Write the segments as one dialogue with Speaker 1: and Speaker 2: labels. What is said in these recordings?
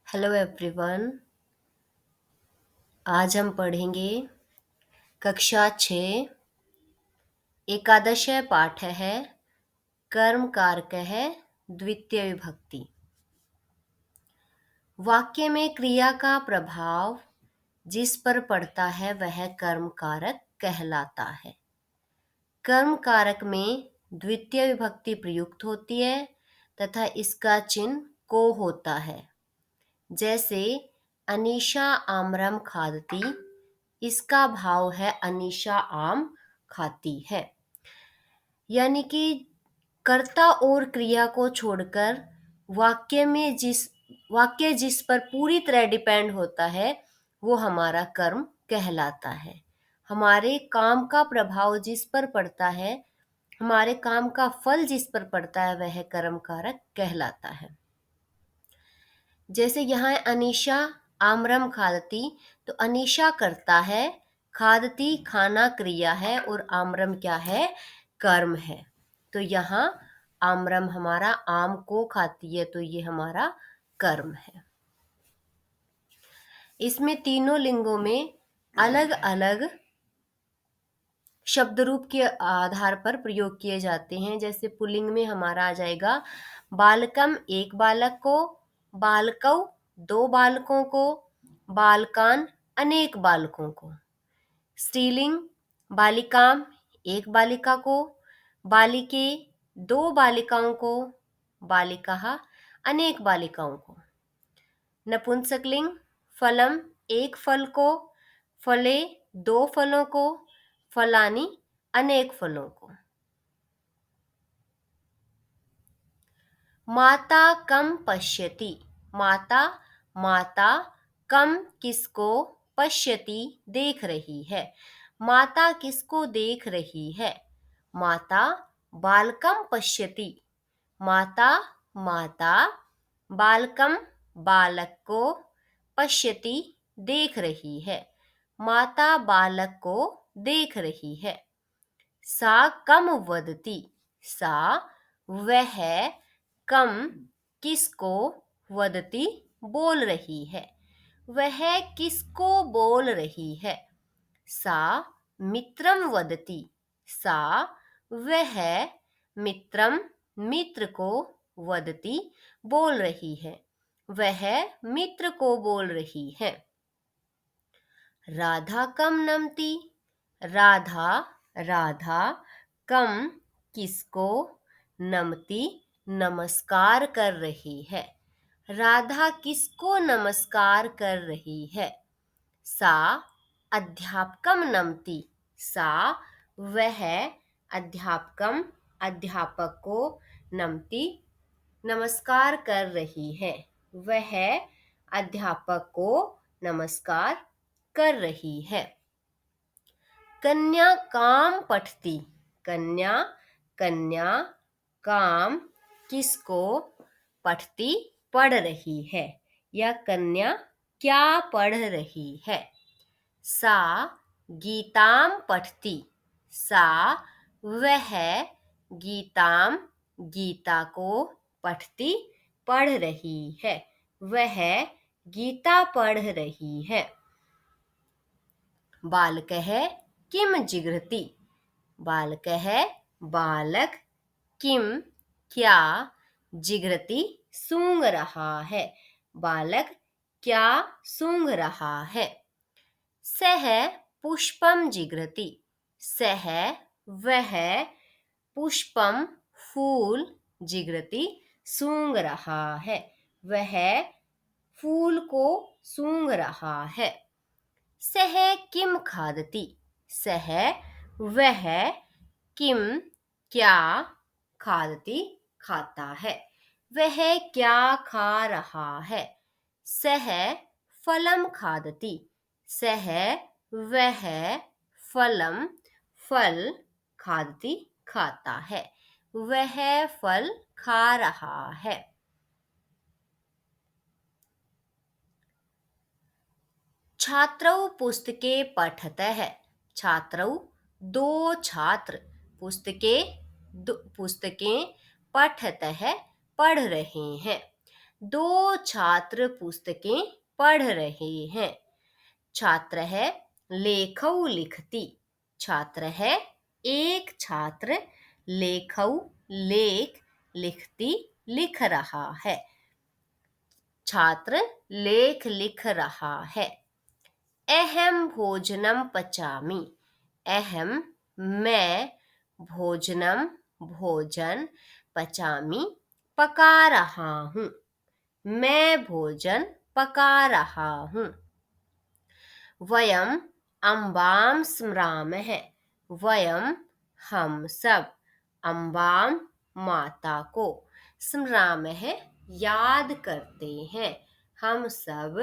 Speaker 1: Hello everyone. आज हम पढ़ेंगे कक्षा 6 एकादश पाठ है कर्म कारक है द्वितीय विभक्ति। वाक्य में क्रिया का प्रभाव जिस पर पड़ता है वह कर्म कारक कहलाता है। कर्म कारक में द्वितीय विभक्ति प्रयुक्त होती है तथा इसका चिन्ह को होता है। जैसे अनीशा आमरम खादती, इसका भाव है अनीशा आम खाती है। यानी कि कर्ता और क्रिया को छोड़कर वाक्य जिस पर पूरी तरह डिपेंड होता है वो हमारा कर्म कहलाता है। हमारे काम का प्रभाव जिस पर पड़ता है, हमारे काम का फल जिस पर पड़ता है वह कर्म कारक कहलाता है। जैसे यहाँ अनीशा आमरम खादती, तो अनीशा करता है, खादती खाना क्रिया है और आमरम क्या है, कर्म है। तो यहाँ आमरम हमारा आम को खाती है तो ये हमारा कर्म है। इसमें तीनों लिंगों में अलग अलग शब्द रूप के आधार पर प्रयोग किए जाते हैं। जैसे पुल्लिंग में हमारा आ जाएगा बालकम एक बालक को, बालकौ दो बालकों को, बालकान अनेक बालकों को। स्त्रीलिंग बालिकाम एक बालिका को, बालिके दो बालिकाओं को, बालिका अनेक बालिकाओं को। नपुंसकलिंग फलम एक फल को, फले दो फलों को, फलानी अनेक फलों को। माता कम पश्यति, माता माता कम किसको, पश्यति देख रही है। माता किसको देख रही है, माता बालकम पश्यति, माता माता बालकम बालक को, पश्यति देख रही है, माता बालक को देख रही है। सा कम वदति, सा वह कम किसको, वदति बोल रही है, वह किसको बोल रही है। सा मित्रम वदति, सा वह मित्रम मित्र को, वदति बोल रही है, वह मित्र को बोल रही है। राधा कम नमती, राधा राधा कम किसको, नमती नमस्कार कर रही है, राधा किसको नमस्कार कर रही है। सा अध्यापकम नमती, सा वह अध्यापकम अध्यापक को, नमती नमस्कार कर रही है, वह अध्यापक को नमस्कार कर रही है। कन्या काम पठती, कन्या कन्या काम किसको, पठती पढ़ रही है, या कन्या क्या पढ़ रही है। सा गीताम पठती, सा वह गीताम गीता को, पठती पढ़ रही है, वह गीता पढ़ रही है। बालकः किम जिघ्रति, बालकः बालक, किम क्या, जिघ्रति सूंघ रहा है, बालक क्या सूंघ रहा है। सह पुष्पम जिघ्रति, सह वह पुष्पम फूल, जिघ्रति सूंघ रहा है, वह फूल को सूंघ रहा है। सह किम खादति, सह वह किम क्या, खादति खाता है, वह क्या खा रहा है। सह फलम खादति, सह वह फलम फल, खादति खाता है, वह फल खा रहा है। छात्रौ पुस्तके पठतः, छात्रौ दो छात्र, पुस्तकें पठतः पढ़ रहे हैं। दो छात्र पुस्तकें पढ़ रहे हैं। छात्र है लेखऊ लिखती। छात्र है एक छात्र लेखऊ लेख लिखती लिख रहा है। छात्र लेख लिख रहा है। अहम भोजनम पचामि। अहम मैं भोजनम भोजन पचामि पका रहा हूँ। मैं भोजन पका रहा हूँ। वयम अम्बाम स्मरामः। वयम हम सब अम्बाम माता को स्मरामः याद करते हैं। हम सब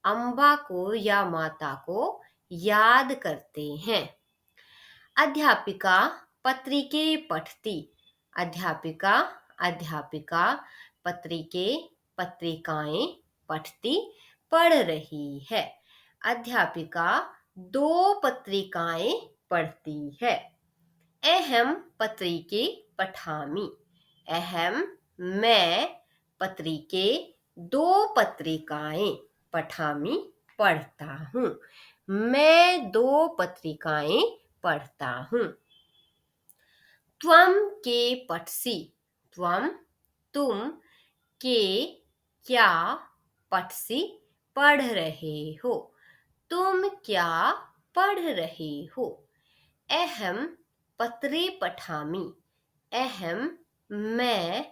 Speaker 1: अम्बा को या माता को याद करते हैं। अध्यापिका पत्रिके पठती। अध्यापिका अध्यापिका पत्रिके पत्रिकाएं पठती पढ़ रही है। अध्यापिका दो पत्रिकाएं पढ़ती है। अहम पत्रिके पठामि। अहम मैं पत्रिके दो पत्रिकाएं पठामि पढ़ता हूँ। मैं दो पत्रिकाएं पढ़ता हूँ। त्वम के पठसि। त्वम तुम के क्या पठसि पढ़ रहे हो। तुम क्या पढ़ रहे हो। अहम पत्रे पठामि। अहम मैं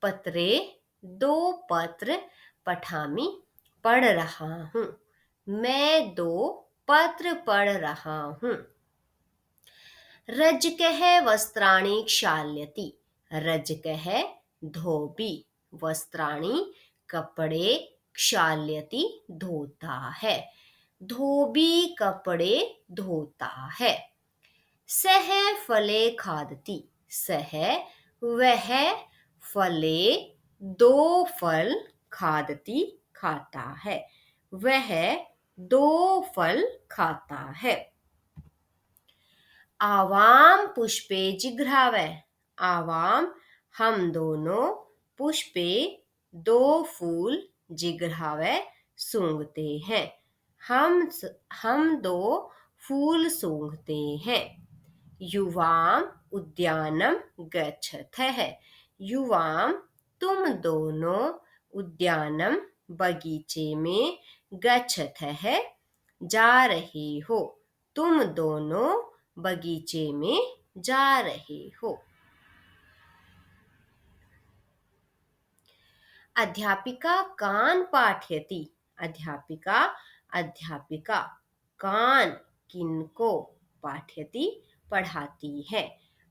Speaker 1: पत्रे दो पत्र पठामि पढ़ रहा हूँ। मैं दो पत्र पढ़ रहा हूँ। रजकः वस्त्राणि क्षाल्यति। रजकः धोबी वस्त्राणि कपड़े क्षाल्यति धोता है। धोबी कपड़े धोता है। सः फले खादति। सः वह फले दो फल खादति खाता है। वह दो फल खाता है। आवाम पुष्पे जिघ्रावः। आवाम हम दोनों पुष्पे दो फूल जिघ्रावः सूंघते हैं। हम दो फूल सूंघते हैं। युवाम उद्यानम गच्छतः। युवाम तुम दोनों उद्यानम बगीचे में गच्छतः जा रहे हो। तुम दोनों बगीचे में जा रहे हो। अध्यापिका कान पाठयति। अध्यापिका अध्यापिका कान किनको पाठयति पढ़ाती है।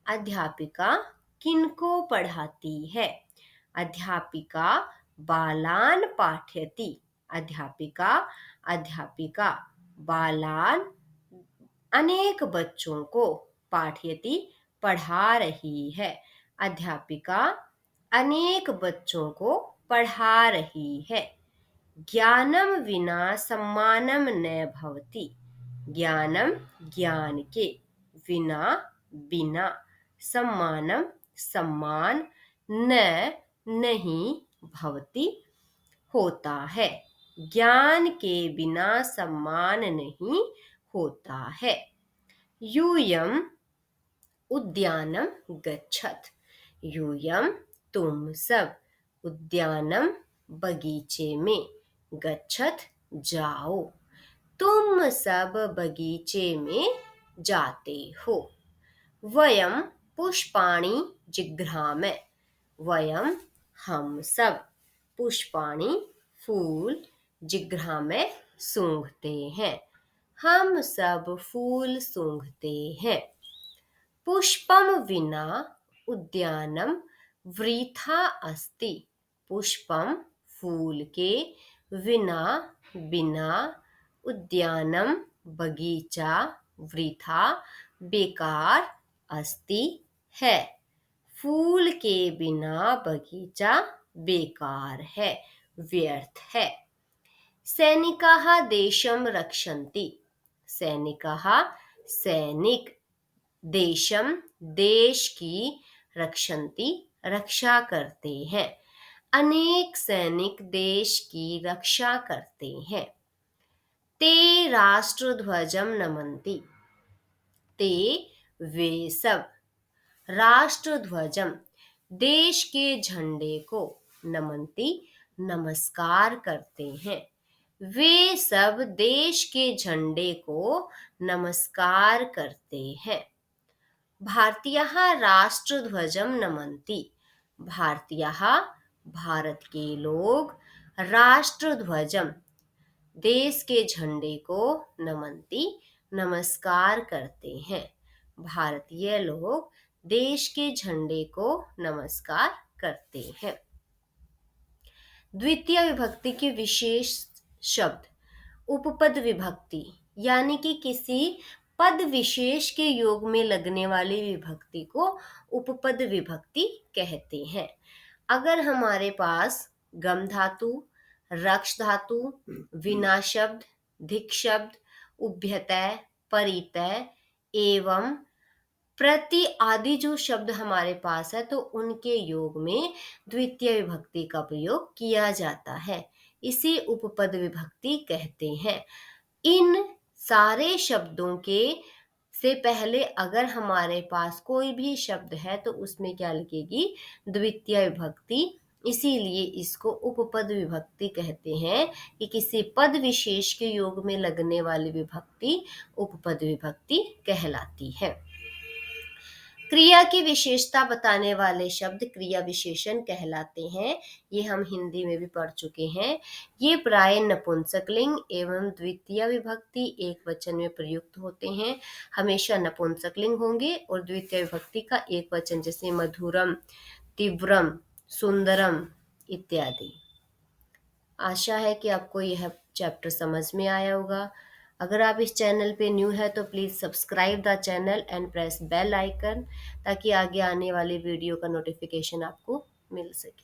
Speaker 1: अध्यापिका किनको पढ़ाती है। अध्यापिका बालान पाठयति। अध्यापिका अध्यापिका बालान अनेक बच्चों को पाठयति पढ़ा रही है। अध्यापिका अनेक बच्चों को पढ़ा रही है। ज्ञानम विना सम्मानम न भवति। ज्ञानम ज्ञान के विना बिना सम्मानम सम्मान न नहीं भवति होता है। ज्ञान के बिना सम्मान नहीं होता है। यूयम उद्यानम गच्छत। यूयम तुम सब उद्यानम बगीचे में गच्छत जाओ। तुम सब बगीचे में जाते हो। वयम पुष्पाणि जिघ्रामः। वयम हम सब पुष्पाणि फूल जिघ्रामः सूंघते हैं। हम सब फूल सूंघते हैं। पुष्पम विना उद्यानम वृथा अस्ति। पुष्पम फूल के विना बिना उद्यानम बगीचा वृथा बेकार अस्ति है। फूल के बिना बगीचा बेकार है व्यर्थ है। सैनिकाः देशं रक्षन्ति। सैनिकाः सैनिक देशम देश की रक्षन्ति रक्षा करते हैं। अनेक सैनिक देश की रक्षा करते हैं। ते राष्ट्रध्वजं नमन्ति। ते वे सब राष्ट्रध्वजम देश के झंडे को नमन्ति नमस्कार करते हैं। वे सब देश के झंडे को नमस्कार करते हैं। भारतीयः राष्ट्रध्वजं नमन्ति। भारतीयः भारत के लोग राष्ट्रध्वजम देश के झंडे को नमन्ति नमस्कार करते हैं। भारतीय लोग देश के झंडे को नमस्कार करते हैं। द्वितीय विभक्ति के विशेष शब्द। उपपद विभक्ति यानी कि किसी पद विशेष के योग में लगने वाली विभक्ति को उपपद विभक्ति कहते हैं। अगर हमारे पास गम धातु, रक्ष धातु, विना शब्द, धिक शब्द, उभयतय, परितय एवं प्रति आदि जो शब्द हमारे पास है तो उनके योग में द्वितीय विभक्ति का प्रयोग किया जाता है। इसे उपपद विभक्ति कहते हैं। इन सारे शब्दों के से पहले अगर हमारे पास कोई भी शब्द है तो उसमें क्या लगेगी? द्वितीय विभक्ति। इसीलिए इसको उपपद विभक्ति कहते हैं कि किसी पद विशेष के योग में लगने वाली विभक्ति उपपद विभक्ति कहलाती है। क्रिया की विशेषता बताने वाले शब्द क्रिया विशेषण कहलाते हैं। ये हम हिंदी में भी पढ़ चुके हैं। ये प्राय नपुंसकलिंग एवं द्वितीय विभक्ति एक वचन में प्रयुक्त होते हैं। हमेशा नपुंसकलिंग होंगे और द्वितीय विभक्ति का एक वचन, जैसे मधुरम, तीव्रम, सुंदरम इत्यादि। आशा है कि आपको यह चैप्टर समझ में आया होगा। अगर आप इस चैनल पे न्यू है तो please subscribe the channel and press bell icon, ताकि आगे आने वाली वीडियो का नोटिफिकेशन आपको मिल सके।